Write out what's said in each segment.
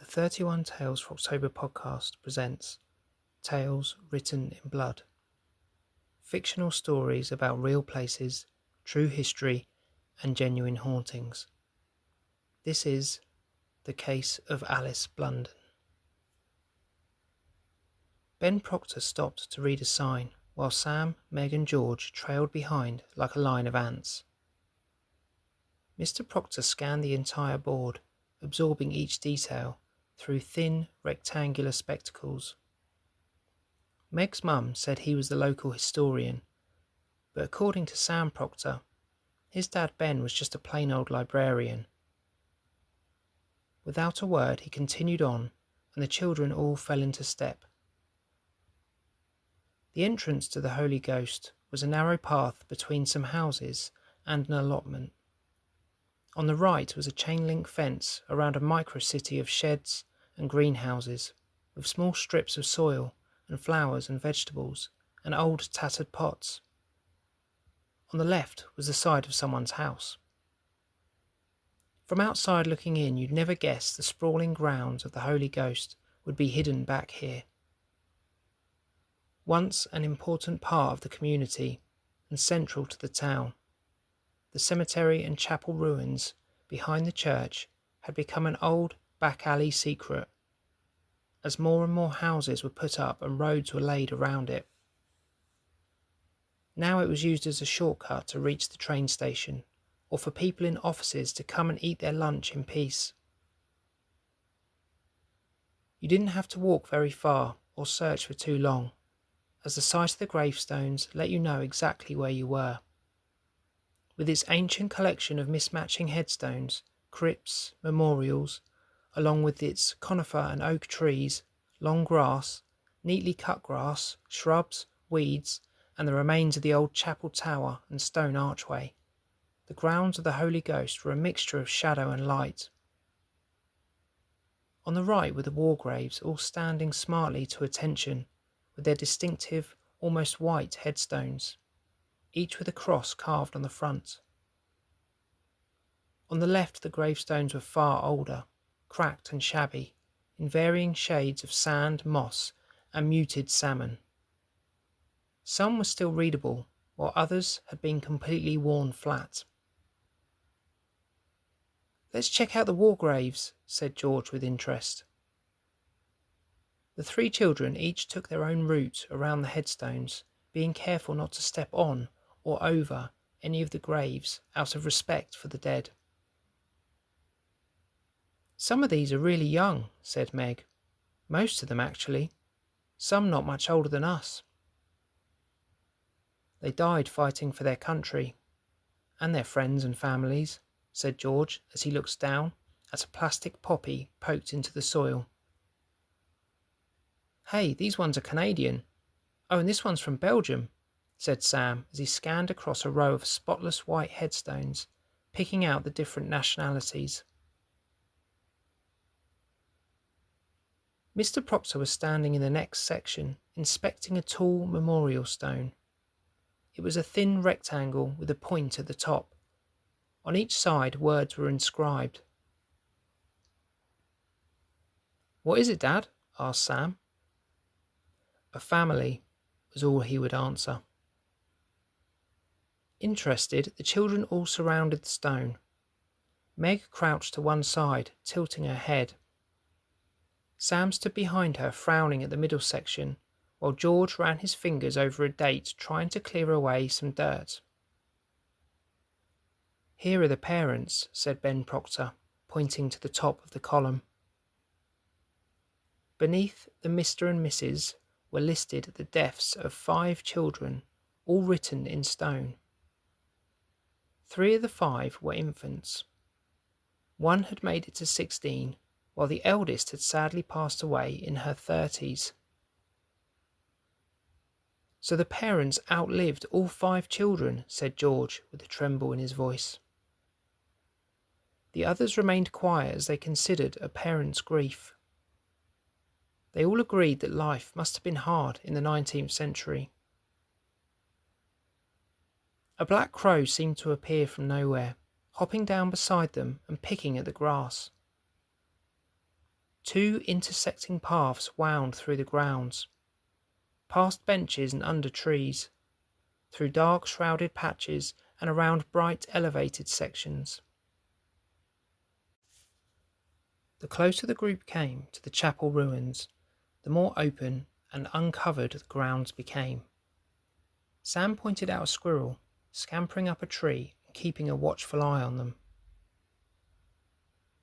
The 31 Tales for October podcast presents Tales Written in Blood. Fictional stories about real places, true history, and genuine hauntings. This is The Case of Alice Blunden. Ben Proctor stopped to read a sign, while Sam, Meg and George trailed behind like a line of ants. Mr. Proctor scanned the entire board, absorbing each detail through thin, rectangular spectacles. Meg's mum said he was the local historian, but according to Sam Proctor, his dad Ben was just a plain old librarian. Without a word he continued on, and the children all fell into step. The entrance to the Holy Ghost was a narrow path between some houses and an allotment. On the right was a chain-link fence around a micro-city of sheds and greenhouses, with small strips of soil and flowers and vegetables and old tattered pots. On the left was the side of someone's house. From outside looking in, you'd never guess the sprawling grounds of the Holy Ghost would be hidden back here. Once an important part of the community and central to the town, the cemetery and chapel ruins behind the church had become an old back alley secret, as more and more houses were put up and roads were laid around it. Now it was used as a shortcut to reach the train station, or for people in offices to come and eat their lunch in peace. You didn't have to walk very far or search for too long, as the sight of the gravestones let you know exactly where you were. With its ancient collection of mismatching headstones, crypts, memorials, along with its conifer and oak trees, long grass, neatly cut grass, shrubs, weeds, and the remains of the old chapel tower and stone archway, the grounds of the Holy Ghost were a mixture of shadow and light. On the right were the war graves, all standing smartly to attention, with their distinctive, almost white headstones, each with a cross carved on the front. On the left the gravestones were far older, cracked and shabby, in varying shades of sand, moss, and muted salmon. Some were still readable, while others had been completely worn flat. "Let's check out the war graves," said George with interest. The three children each took their own route around the headstones, being careful not to step on or over any of the graves out of respect for the dead. "Some of these are really young," said Meg. "Most of them, actually. Some not much older than us." "They died fighting for their country, and their friends and families," said George as he looks down at a plastic poppy poked into the soil. "Hey, these ones are Canadian. Oh, and this one's from Belgium," said Sam as he scanned across a row of spotless white headstones, picking out the different nationalities. Mr. Proctor was standing in the next section, inspecting a tall memorial stone. It was a thin rectangle with a point at the top. On each side words were inscribed. "What is it, Dad?" asked Sam. "A family," was all he would answer. Interested, the children all surrounded the stone. Meg crouched to one side, tilting her head. Sam stood behind her, frowning at the middle section, while George ran his fingers over a date, trying to clear away some dirt. "Here are the parents," said Ben Proctor, pointing to the top of the column. Beneath the Mr. and Mrs. were listed the deaths of 5 children, all written in stone. 3 of the 5 were infants. One had made it to 16, while the eldest had sadly passed away in her 30s. "So the parents outlived all 5 children," said George with a tremble in his voice. The others remained quiet as they considered a parent's grief. They all agreed that life must have been hard in the 19th century. A black crow seemed to appear from nowhere, hopping down beside them and picking at the grass. 2 intersecting paths wound through the grounds, past benches and under trees, through dark shrouded patches and around bright elevated sections. The closer the group came to the chapel ruins, the more open and uncovered the grounds became. Sam pointed out a squirrel, scampering up a tree and keeping a watchful eye on them.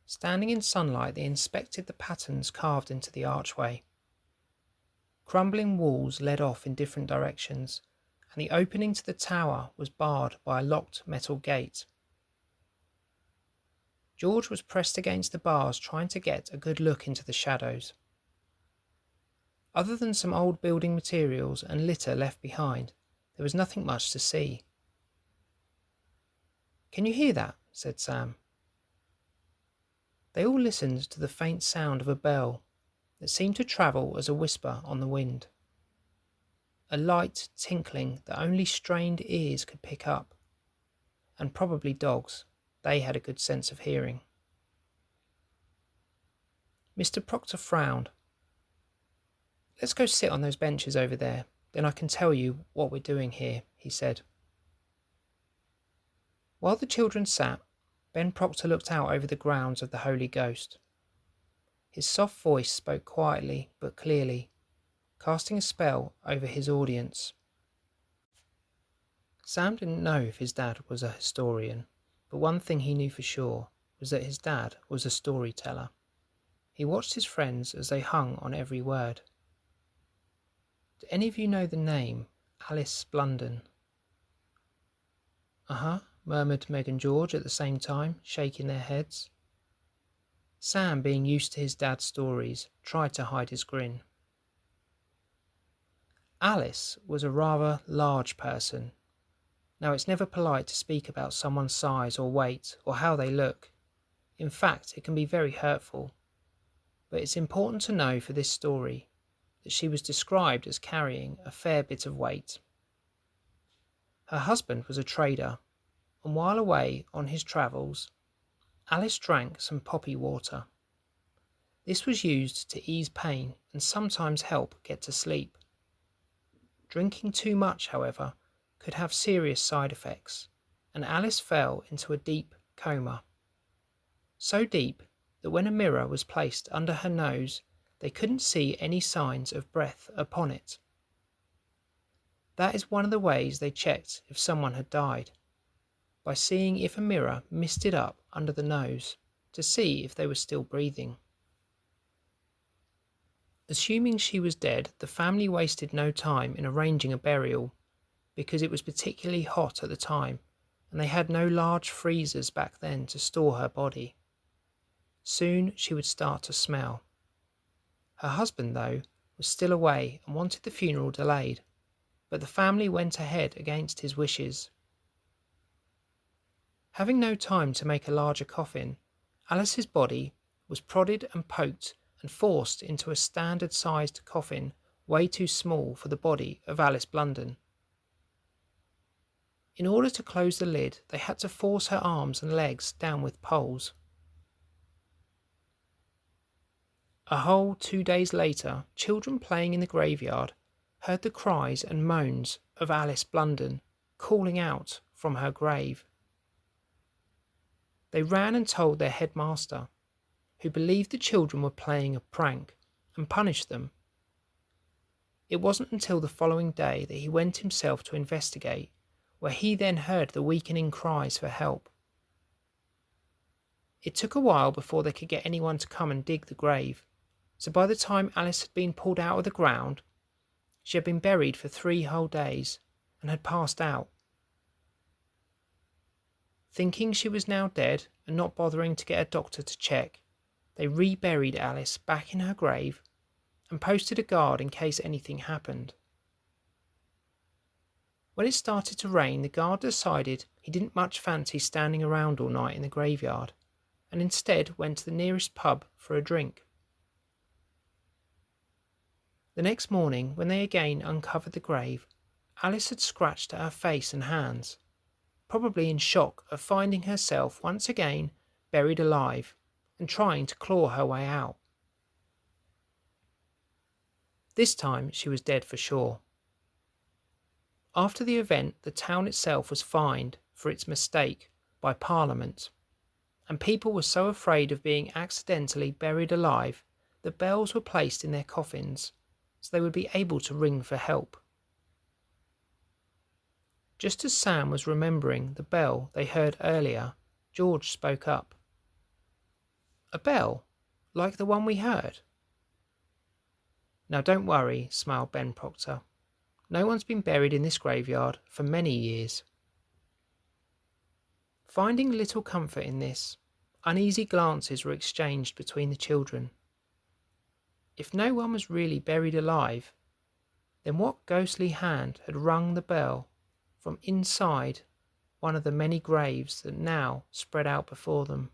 Standing in sunlight, they inspected the patterns carved into the archway. Crumbling walls led off in different directions, and the opening to the tower was barred by a locked metal gate. George was pressed against the bars, trying to get a good look into the shadows. Other than some old building materials and litter left behind, there was nothing much to see. "Can you hear that?" said Sam. They all listened to the faint sound of a bell that seemed to travel as a whisper on the wind. A light tinkling that only strained ears could pick up, and probably dogs. They had a good sense of hearing. Mr. Proctor frowned. "Let's go sit on those benches over there, then I can tell you what we're doing here," he said. While the children sat, Ben Proctor looked out over the grounds of the Holy Ghost. His soft voice spoke quietly but clearly, casting a spell over his audience. Sam didn't know if his dad was a historian, but one thing he knew for sure was that his dad was a storyteller. He watched his friends as they hung on every word. "Do any of you know the name Alice Blunden?" "Uh-huh," murmured Meg and George at the same time, shaking their heads. Sam, being used to his dad's stories, tried to hide his grin. Alice was a rather large person. Now, it's never polite to speak about someone's size or weight or how they look. In fact, it can be very hurtful. But it's important to know for this story that she was described as carrying a fair bit of weight. Her husband was a trader, and while away on his travels, Alice drank some poppy water. This was used to ease pain and sometimes help get to sleep. Drinking too much, however, could have serious side effects, and Alice fell into a deep coma. So deep that when a mirror was placed under her nose, they couldn't see any signs of breath upon it. That is one of the ways they checked if someone had died, by seeing if a mirror misted up under the nose to see if they were still breathing. Assuming she was dead, the family wasted no time in arranging a burial, because it was particularly hot at the time, and they had no large freezers back then to store her body. Soon she would start to smell. Her husband, though, was still away and wanted the funeral delayed, but the family went ahead against his wishes. Having no time to make a larger coffin, Alice's body was prodded and poked and forced into a standard-sized coffin way too small for the body of Alice Blunden. In order to close the lid, they had to force her arms and legs down with poles. A whole 2 days later, children playing in the graveyard heard the cries and moans of Alice Blunden calling out from her grave. They ran and told their headmaster, who believed the children were playing a prank and punished them. It wasn't until the following day that he went himself to investigate, where he then heard the weakening cries for help. It took a while before they could get anyone to come and dig the grave, so by the time Alice had been pulled out of the ground, she had been buried for 3 whole days and had passed out. Thinking she was now dead and not bothering to get a doctor to check, they reburied Alice back in her grave and posted a guard in case anything happened. When it started to rain, the guard decided he didn't much fancy standing around all night in the graveyard, and instead went to the nearest pub for a drink. The next morning, when they again uncovered the grave, Alice had scratched at her face and hands, probably in shock of finding herself once again buried alive and trying to claw her way out. This time she was dead for sure. After the event, the town itself was fined for its mistake by Parliament, and people were so afraid of being accidentally buried alive that bells were placed in their coffins so they would be able to ring for help. Just as Sam was remembering the bell they heard earlier, George spoke up. "A bell? Like the one we heard?" "Now don't worry," smiled Ben Proctor. "No one's been buried in this graveyard for many years." Finding little comfort in this, uneasy glances were exchanged between the children. If no one was really buried alive, then what ghostly hand had rung the bell from inside one of the many graves that now spread out before them?